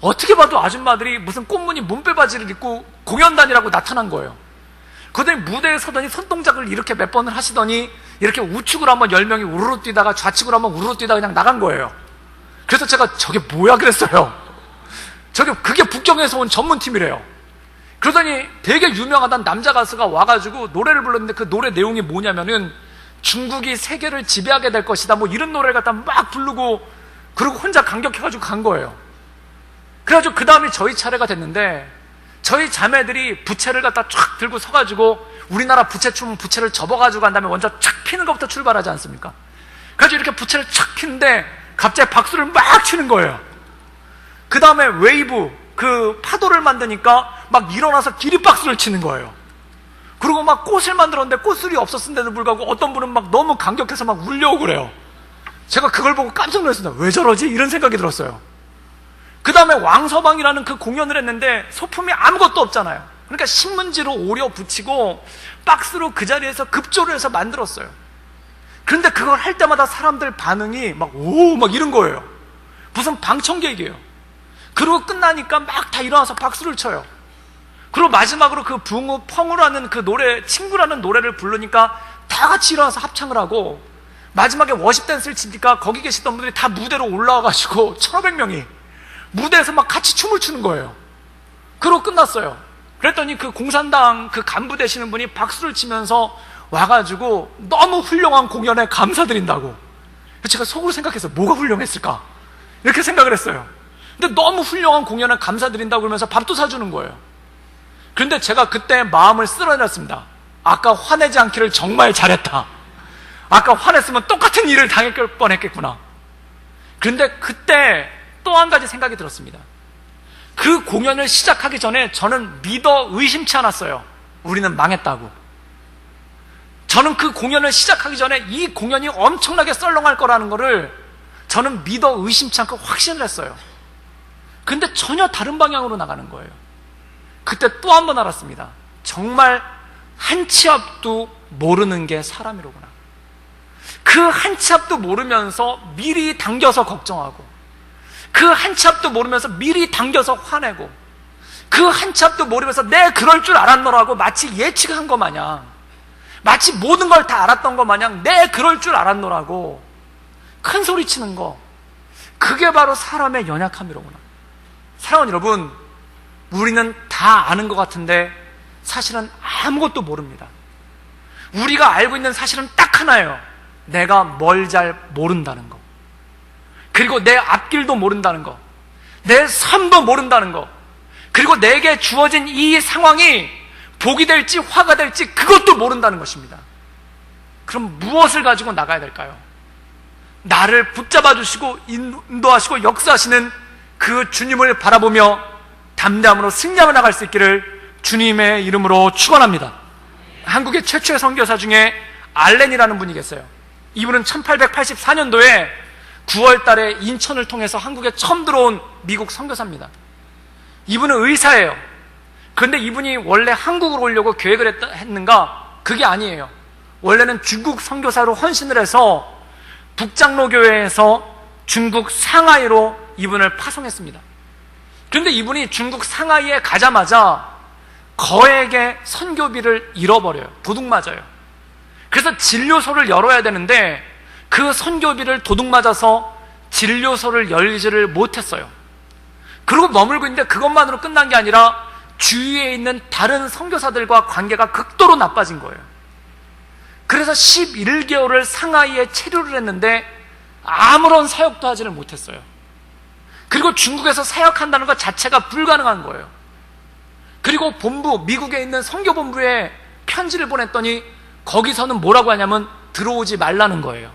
어떻게 봐도 아줌마들이 무슨 꽃무늬 몸빼바지를 입고 공연단이라고 나타난 거예요. 그러더니 무대에 서더니 손동작을 이렇게 몇 번을 하시더니 이렇게 우측으로 한번 10명이 우르르 뛰다가 좌측으로 한번 우르르 뛰다가 그냥 나간 거예요. 그래서 제가 저게 뭐야 그랬어요. 그게 북경에서 온 전문팀이래요. 그러더니 되게 유명하다는 남자 가수가 와가지고 노래를 불렀는데 그 노래 내용이 뭐냐면은 중국이 세계를 지배하게 될 것이다 뭐 이런 노래를 갖다 막 부르고 그리고 혼자 감격해가지고 간 거예요. 그래가지고 그 다음에 저희 차례가 됐는데 저희 자매들이 부채를 갖다 쫙 들고 서가지고 우리나라 부채 춤은 부채를 접어가지고 간 다음에 먼저 촥 피는 것부터 출발하지 않습니까? 그래가지고 이렇게 부채를 촥 피는데 갑자기 박수를 막 치는 거예요. 그 다음에 웨이브, 그 파도를 만드니까 막 일어나서 기립박수를 치는 거예요. 그리고 막 꽃을 만들었는데 꽃술이 없었는데도 불구하고 어떤 분은 막 너무 감격해서 막 울려오고 그래요. 제가 그걸 보고 깜짝 놀랐습니다. 왜 저러지? 이런 생각이 들었어요. 그 다음에 왕서방이라는 그 공연을 했는데 소품이 아무것도 없잖아요. 그러니까 신문지로 오려 붙이고 박스로 그 자리에서 급조를 해서 만들었어요. 그런데 그걸 할 때마다 사람들 반응이 막 오 막 이런 거예요. 무슨 방청객이에요. 그리고 끝나니까 막 다 일어나서 박수를 쳐요. 그리고 마지막으로 그 붕우 펑우라는 그 노래, 친구라는 노래를 부르니까 다 같이 일어나서 합창을 하고 마지막에 워십 댄스를 치니까 거기 계시던 분들이 다 무대로 올라와가지고 1,500명이 무대에서 막 같이 춤을 추는 거예요. 그러고 끝났어요. 그랬더니 그 공산당 그 간부 되시는 분이 박수를 치면서 와가지고 너무 훌륭한 공연에 감사드린다고. 제가 속으로 생각해서 뭐가 훌륭했을까? 이렇게 생각을 했어요. 근데 너무 훌륭한 공연에 감사드린다고 그러면서 밥도 사주는 거예요. 그런데 제가 그때 마음을 쓸어냈습니다. 아까 화내지 않기를 정말 잘했다. 아까 화냈으면 똑같은 일을 당할 뻔했겠구나. 그런데 그때 또 한 가지 생각이 들었습니다. 그 공연을 시작하기 전에 저는 믿어 의심치 않았어요. 우리는 망했다고. 저는 그 공연을 시작하기 전에 이 공연이 엄청나게 썰렁할 거라는 거를 저는 믿어 의심치 않고 확신을 했어요. 근데 전혀 다른 방향으로 나가는 거예요. 그때 또 한 번 알았습니다. 정말 한 치 앞도 모르는 게 사람이로구나. 그 한 치 앞도 모르면서 미리 당겨서 걱정하고, 그 한 치 앞도 모르면서 미리 당겨서 화내고, 그 한 치 앞도 모르면서 내 그럴 줄 알았노라고 마치 예측한 것 마냥, 마치 모든 걸 다 알았던 것 마냥 내 그럴 줄 알았노라고 큰 소리 치는 거, 그게 바로 사람의 연약함이로구나. 사랑하는 여러분, 우리는 다 아는 것 같은데 사실은 아무것도 모릅니다. 우리가 알고 있는 사실은 딱 하나예요. 내가 뭘 잘 모른다는 거, 그리고 내 앞길도 모른다는 거, 내 삶도 모른다는 거, 그리고 내게 주어진 이 상황이 복이 될지 화가 될지 그것도 모른다는 것입니다. 그럼 무엇을 가지고 나가야 될까요? 나를 붙잡아 주시고 인도하시고 역사하시는 그 주님을 바라보며 담대함으로 승리하며 나갈 수 있기를 주님의 이름으로 축원합니다. 한국의 최초의 선교사 중에 알렌이라는 분이 계세요. 이분은 1884년도에 9월 달에 인천을 통해서 한국에 처음 들어온 미국 선교사입니다. 이분은 의사예요. 그런데 이분이 원래 한국으로 오려고 계획을 했는가? 그게 아니에요. 원래는 중국 선교사로 헌신을 해서 북장로교회에서 중국 상하이로 이분을 파송했습니다. 그런데 이분이 중국 상하이에 가자마자 거액의 선교비를 잃어버려요. 도둑 맞아요. 그래서 진료소를 열어야 되는데 그 선교비를 도둑 맞아서 진료소를 열지를 못했어요. 그리고 머물고 있는데 그것만으로 끝난 게 아니라 주위에 있는 다른 선교사들과 관계가 극도로 나빠진 거예요. 그래서 11개월을 상하이에 체류를 했는데 아무런 사역도 하지를 못했어요. 그리고 중국에서 사역한다는 것 자체가 불가능한 거예요. 그리고 미국에 있는 선교본부에 편지를 보냈더니 거기서는 뭐라고 하냐면 들어오지 말라는 거예요.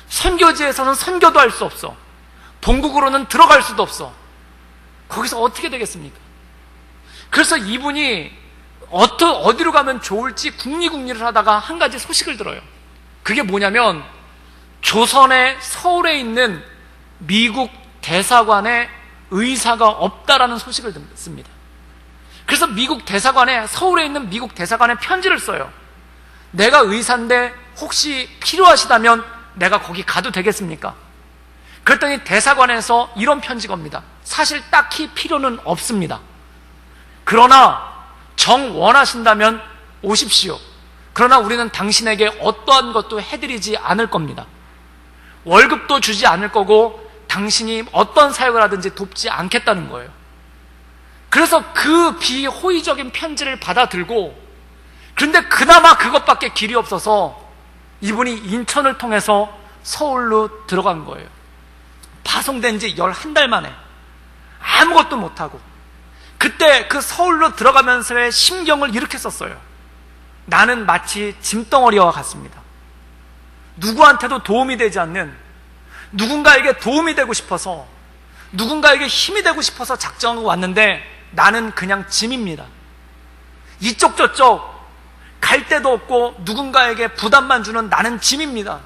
선교지에서는 선교도 할 수 없어. 본국으로는 들어갈 수도 없어. 거기서 어떻게 되겠습니까? 그래서 이분이 어디로 가면 좋을지 궁리를 하다가 한 가지 소식을 들어요. 그게 뭐냐면 조선의 서울에 있는 미국 대사관에 의사가 없다라는 소식을 듣습니다. 그래서 서울에 있는 미국 대사관에 편지를 써요. 내가 의사인데 혹시 필요하시다면 내가 거기 가도 되겠습니까? 그랬더니 대사관에서 이런 편지가 옵니다. 사실 딱히 필요는 없습니다. 그러나 정 원하신다면 오십시오. 그러나 우리는 당신에게 어떠한 것도 해드리지 않을 겁니다. 월급도 주지 않을 거고 당신이 어떤 사역을 하든지 돕지 않겠다는 거예요. 그래서 그 비호의적인 편지를 받아들고, 그런데 그나마 그것밖에 길이 없어서 이분이 인천을 통해서 서울로 들어간 거예요. 파송된 지 11달 만에 아무것도 못하고. 그때 그 서울로 들어가면서의 심경을 이렇게 썼어요. 나는 마치 짐덩어리와 같습니다. 누구한테도 도움이 되지 않는, 누군가에게 도움이 되고 싶어서, 누군가에게 힘이 되고 싶어서 작정하고 왔는데 나는 그냥 짐입니다. 이쪽 저쪽 갈 데도 없고 누군가에게 부담만 주는 나는 짐입니다.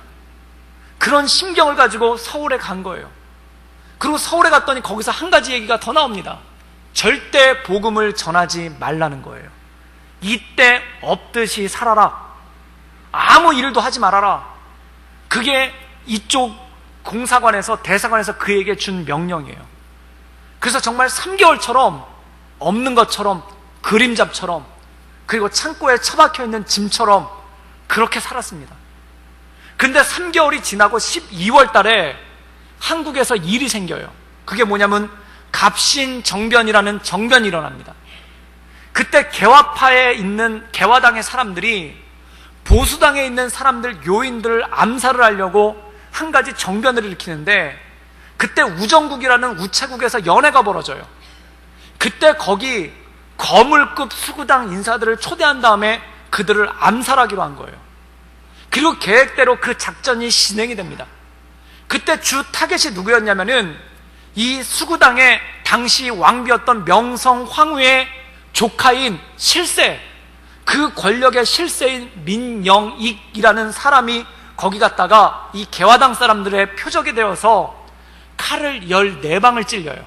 그런 심경을 가지고 서울에 간 거예요. 그리고 서울에 갔더니 거기서 한 가지 얘기가 더 나옵니다. 절대 복음을 전하지 말라는 거예요. 이때 없듯이 살아라. 아무 일도 하지 말아라. 그게 이쪽 공사관에서, 대사관에서 그에게 준 명령이에요. 그래서 정말 3개월처럼 없는 것처럼, 그림잡처럼, 그리고 창고에 처박혀 있는 짐처럼 그렇게 살았습니다. 근데 3개월이 지나고 12월 달에 한국에서 일이 생겨요. 그게 뭐냐면 갑신정변이라는 정변이 일어납니다. 그때 개화파에 있는 개화당의 사람들이 보수당에 있는 사람들, 요인들을 암살을 하려고 한 가지 정변을 일으키는데, 그때 우정국이라는 우체국에서 연회가 벌어져요. 그때 거기 거물급 수구당 인사들을 초대한 다음에 그들을 암살하기로 한 거예요. 그리고 계획대로 그 작전이 진행이 됩니다. 그때 주 타겟이 누구였냐면은 이 수구당의 당시 왕비였던 명성 황후의 조카인 실세, 그 권력의 실세인 민영익이라는 사람이 거기 갔다가 이 개화당 사람들의 표적이 되어서 칼을 14방을 찔려요.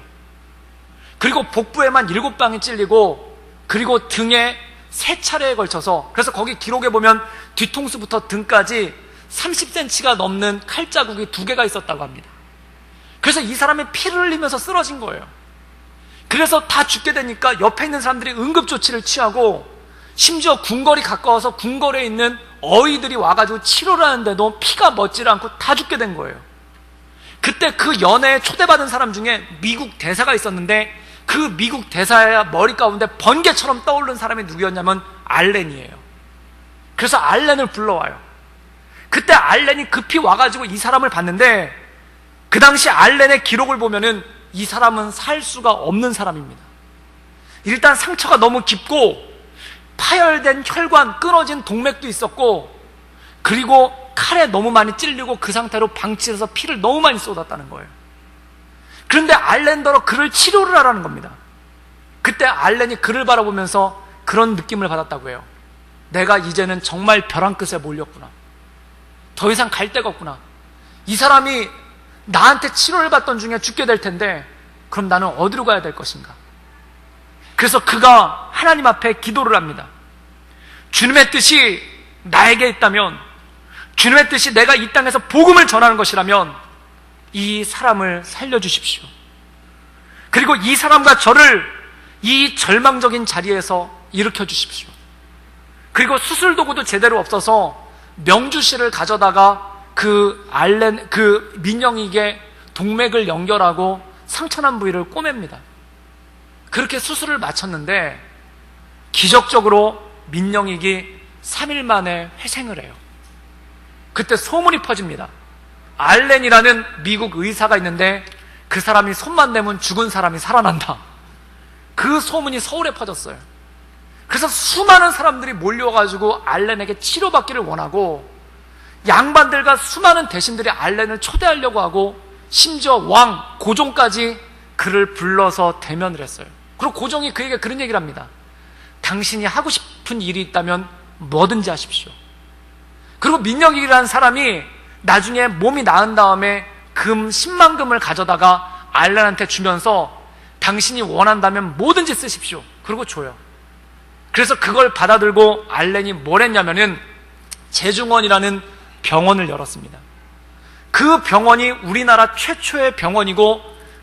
그리고 복부에만 7방이 찔리고, 그리고 등에 3차례에 걸쳐서, 그래서 거기 기록에 보면 뒤통수부터 등까지 30cm가 넘는 칼자국이 2개가 있었다고 합니다. 그래서 이 사람이 피를 흘리면서 쓰러진 거예요. 그래서 다 죽게 되니까 옆에 있는 사람들이 응급조치를 취하고, 심지어 궁궐이 가까워서 궁궐에 있는 어이들이 와가지고 치료를 하는데도 피가 멎질 않고 다 죽게 된 거예요. 그때 그 연회에 초대받은 사람 중에 미국 대사가 있었는데, 그 미국 대사의 머리 가운데 번개처럼 떠오른 사람이 누구였냐면 알렌이에요. 그래서 알렌을 불러와요. 그때 알렌이 급히 와가지고 이 사람을 봤는데, 그 당시 알렌의 기록을 보면은 이 사람은 살 수가 없는 사람입니다. 일단 상처가 너무 깊고 파열된 혈관, 끊어진 동맥도 있었고, 그리고 칼에 너무 많이 찔리고 그 상태로 방치해서 피를 너무 많이 쏟았다는 거예요. 그런데 알렌더러 그를 치료를 하라는 겁니다. 그때 알렌이 그를 바라보면서 그런 느낌을 받았다고 해요. 내가 이제는 정말 벼랑 끝에 몰렸구나. 더 이상 갈 데가 없구나. 이 사람이 나한테 치료를 받던 중에 죽게 될 텐데 그럼 나는 어디로 가야 될 것인가? 그래서 그가 하나님 앞에 기도를 합니다. 주님의 뜻이 나에게 있다면, 주님의 뜻이 내가 이 땅에서 복음을 전하는 것이라면 이 사람을 살려주십시오. 그리고 이 사람과 저를 이 절망적인 자리에서 일으켜 주십시오. 그리고 수술 도구도 제대로 없어서 명주실을 가져다가 그 민영익의 동맥을 연결하고 상처난 부위를 꼬맵니다. 그렇게 수술을 마쳤는데 기적적으로 민영익이 3일 만에 회생을 해요. 그때 소문이 퍼집니다. 알렌이라는 미국 의사가 있는데 그 사람이 손만 대면 죽은 사람이 살아난다. 그 소문이 서울에 퍼졌어요. 그래서 수많은 사람들이 몰려가지고 알렌에게 치료받기를 원하고, 양반들과 수많은 대신들이 알렌을 초대하려고 하고, 심지어 왕, 고종까지 그를 불러서 대면을 했어요. 그리고 고종이 그에게 그런 얘기를 합니다. 당신이 하고 싶은 일이 있다면 뭐든지 하십시오. 그리고 민영익이라는 사람이 나중에 몸이 나은 다음에 금 10만 금을 가져다가 알렌한테 주면서 당신이 원한다면 뭐든지 쓰십시오. 그리고 줘요. 그래서 그걸 받아들고 알렌이 뭘 했냐면은 재중원이라는 병원을 열었습니다. 그 병원이 우리나라 최초의 병원이고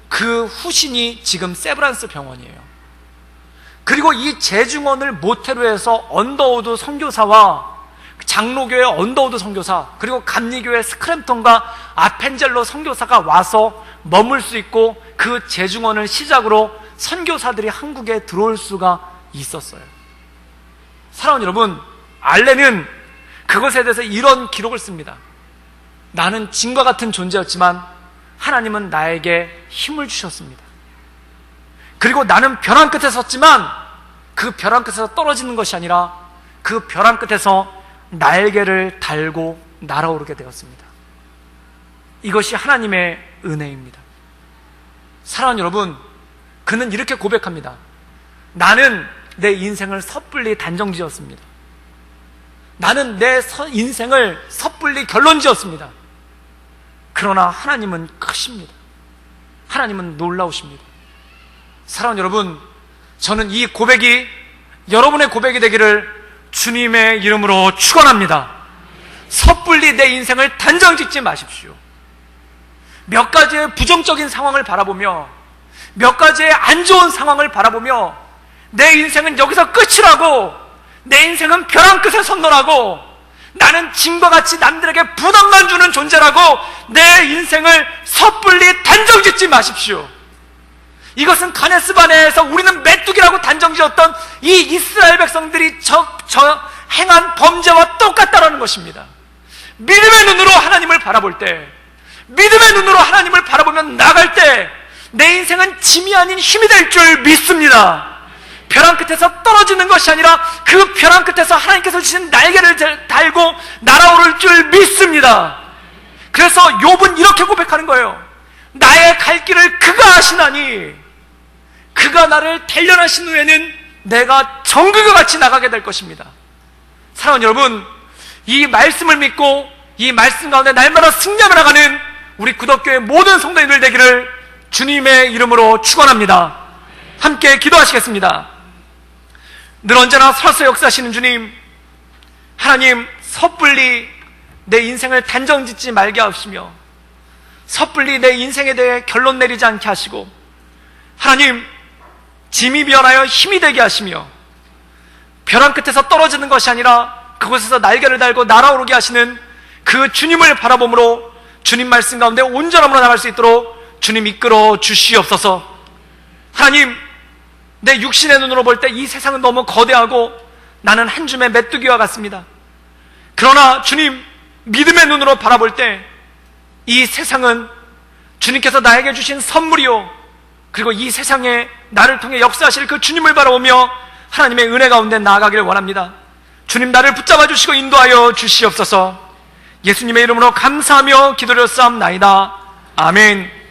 그 후신이 지금 세브란스 병원이에요. 그리고 이 재중원을 모태로 해서 언더우드 선교사와 장로교회 언더우드 선교사, 그리고 감리교회 스크램턴과 아펜젤로 선교사가 와서 머물 수 있고, 그 재중원을 시작으로 선교사들이 한국에 들어올 수가 있었어요. 사랑하는 여러분, 알렌은 그것에 대해서 이런 기록을 씁니다. 나는 진과 같은 존재였지만 하나님은 나에게 힘을 주셨습니다. 그리고 나는 벼랑 끝에 섰지만 그 벼랑 끝에서 떨어지는 것이 아니라 그 벼랑 끝에서 날개를 달고 날아오르게 되었습니다. 이것이 하나님의 은혜입니다. 사랑하는 여러분, 그는 이렇게 고백합니다. 나는 내 인생을 섣불리 단정지었습니다. 나는 내 인생을 섣불리 결론지었습니다. 그러나 하나님은 크십니다. 하나님은 놀라우십니다. 사랑하는 여러분, 저는 이 고백이 여러분의 고백이 되기를 주님의 이름으로 축원합니다. 섣불리 내 인생을 단정짓지 마십시오. 몇 가지의 부정적인 상황을 바라보며, 몇 가지의 안 좋은 상황을 바라보며 내 인생은 여기서 끝이라고, 내 인생은 벼랑 끝에 선언하고, 나는 짐과 같이 남들에게 부담만 주는 존재라고 내 인생을 섣불리 단정짓지 마십시오. 이것은 가네스바네에서 우리는 메뚜기라고 단정지었던 이 이스라엘 백성들이 행한 범죄와 똑같다라는 것입니다. 믿음의 눈으로 하나님을 바라볼 때, 믿음의 눈으로 하나님을 바라보면 나갈 때 내 인생은 짐이 아닌 힘이 될 줄 믿습니다. 벼랑 끝에서 떨어지는 것이 아니라 그 벼랑 끝에서 하나님께서 주신 날개를 달고 날아오를 줄 믿습니다. 그래서 욥은 이렇게 고백하는 거예요. 나의 갈 길을 그가 아시나니 그가 나를 단련하신 후에는 내가 정글과 같이 나가게 될 것입니다. 사랑하는 여러분, 이 말씀을 믿고 이 말씀 가운데 날마다 승리하며 나가는 우리 구덕교회 모든 성도님들 되기를 주님의 이름으로 축원합니다. 함께 기도하시겠습니다. 늘 언제나 살아서 역사하시는 주님, 하나님, 섣불리 내 인생을 단정짓지 말게 하시며 섣불리 내 인생에 대해 결론 내리지 않게 하시고, 하나님, 짐이 변하여 힘이 되게 하시며 벼랑 끝에서 떨어지는 것이 아니라 그곳에서 날개를 달고 날아오르게 하시는 그 주님을 바라봄으로 주님 말씀 가운데 온전함으로 나갈 수 있도록 주님 이끌어 주시옵소서. 하나님, 내 육신의 눈으로 볼 때 이 세상은 너무 거대하고 나는 한 줌의 메뚜기와 같습니다. 그러나 주님, 믿음의 눈으로 바라볼 때 이 세상은 주님께서 나에게 주신 선물이요, 그리고 이 세상에 나를 통해 역사하실 그 주님을 바라보며 하나님의 은혜 가운데 나아가기를 원합니다. 주님, 나를 붙잡아 주시고 인도하여 주시옵소서. 예수님의 이름으로 감사하며 기도드렸사옵나이다. 아멘.